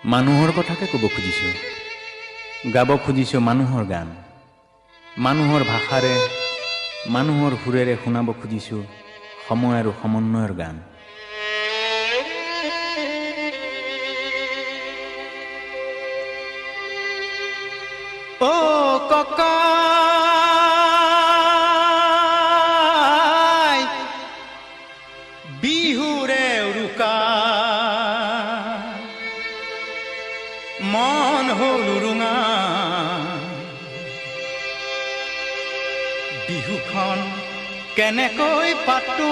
মানুহৰ কথাকে ক'ব খুজিছোঁ, গাব খুজিছোঁ মানুহৰ গান, মানুহৰ ভাষাৰে মানুহৰ সুৰেৰে শুনাব খুজিছোঁ সময় আৰু সমন্বয়ৰ গান। ও ককা বিহুৰে উৰুকা মন হ'ল উৰুঙা, বিহুখন কেনেকৈ পাতো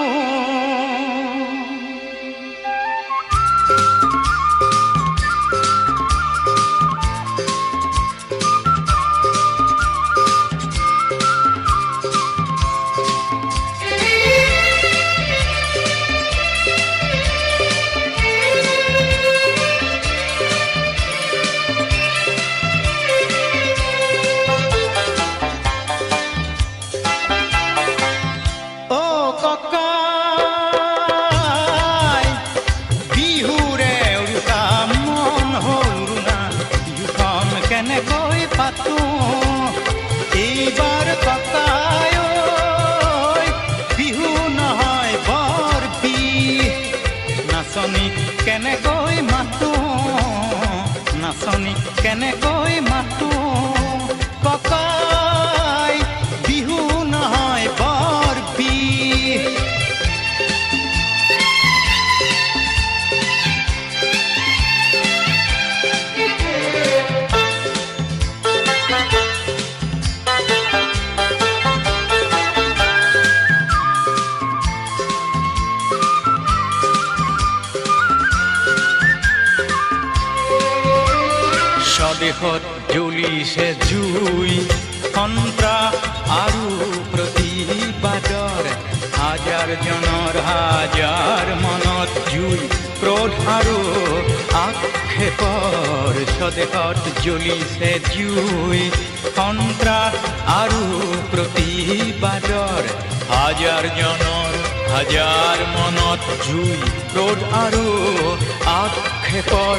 এইবাৰ ককায় বিহু নহয় বৰ বিহ, নাচনীক কেনেকৈ মাতো, নাচনীক কেনেকৈ মাতো, ককাই বিহু নহয় বৰ বিহ। স্বদেশত জ্বলিছে জুই, সন্ত্ৰাস আৰু প্ৰতিবাদৰ, হাজাৰ জনৰ হাজাৰ মনত জুই, ক্ৰোধ আৰু আক্ষেপৰ। স্বদেশত জ্বলিছে জুই, সন্ত্ৰাস আৰু প্ৰতিবাদৰ, হাজাৰ জনৰ হাজাৰ মনত জুই, ক্ৰোধ আৰু আক্ষেপৰ।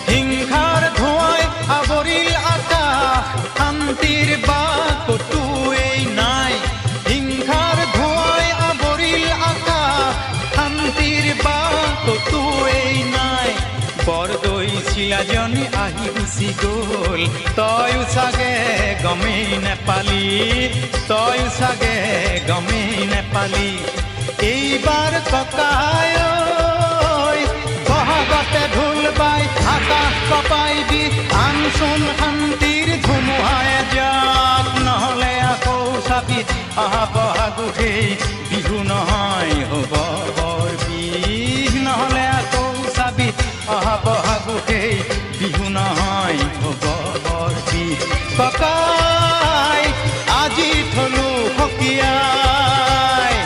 হিংসাৰ ধোঁৱাই আৱৰিল আকাশ, শান্তিৰ বাট ক'তোৱেই নাই, হিংসাৰ ধোঁৱাই আৱৰিল আকাশ, শান্তিৰ বাট ক'তোৱেই নাই। বৰদৈ চিলাজনী আহি গুচি গ'ল, তয়ো চাগে গমেই নেপালি, তয়ো চাগে গমেই নেপালি। এইবাৰ ককায় বহাগতে ঢোল বাই আকাশ কপাই দি, আনচোন শান্তিৰ ধুমুহাই যাক, নহ'লে আকৌ চাবি অহা বহাগতেই বিহু নহয় হ'ব বৰ বিহ, নহ'লে আকৌ চাবি অহা বহাগতেই বিহু নহয় হ'ব বৰ বিহ। ককাই আজি থলো সকীয়াই,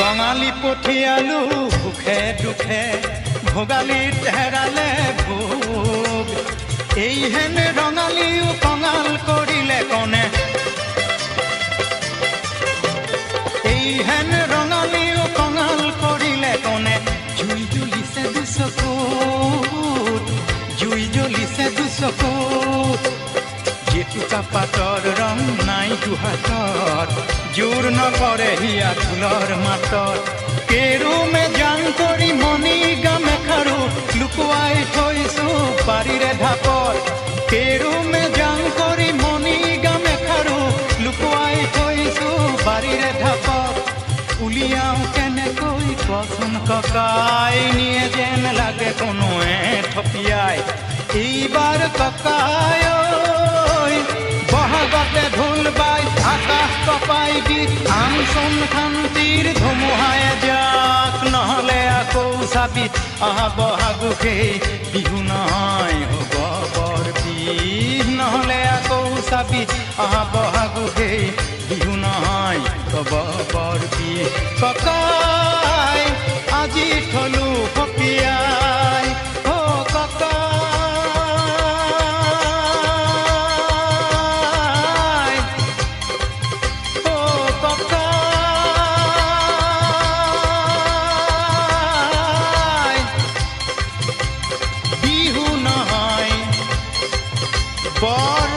কঙালী পঠিয়ালো সুখে দুখে, ভোগালীত হেৰালে ভোগ, এইহেন ৰঙালীও কঙাল কৰিলে কনে, এইহেন ৰঙালীও কঙাল কৰিলে কনে। জুই জ্বলিছে দুচকুত, জুই জ্বলিছে দুচকুত, জেতুকা পাতৰ ৰং নাই দুহাতত, জোৰ নকৰে হিয়া ফুলৰ মাতত। কেৰুমে জান কৰি মণি গামেখাৰু, লুকুৱাই থৈছো পাৰিৰে ঢাপত, কেৰুমে জান কৰি মণি গামেখাৰু, লুকুৱাই থৈছো পাৰিৰে ঢাপত। উলিয়াওঁ কেনেকৈ কচোন ককাই, নিয়ে যেন লাগে কোনোৱে থপিয়াই। এইবাৰ ককাই বহাগতে ঢোল বাই আকাশ কপাই দি, আনচোন শান্তিৰ ধুমুহাই যাক, নহ'লে আকৌ চাবি অহা বহাগতেই বিহু নহয় হ'ব বৰ বিহ, নহ'লে আকৌ চাবি অহা বহাগতেই বিহু নহয় হ'ব বৰ বিহ। ককা পৰ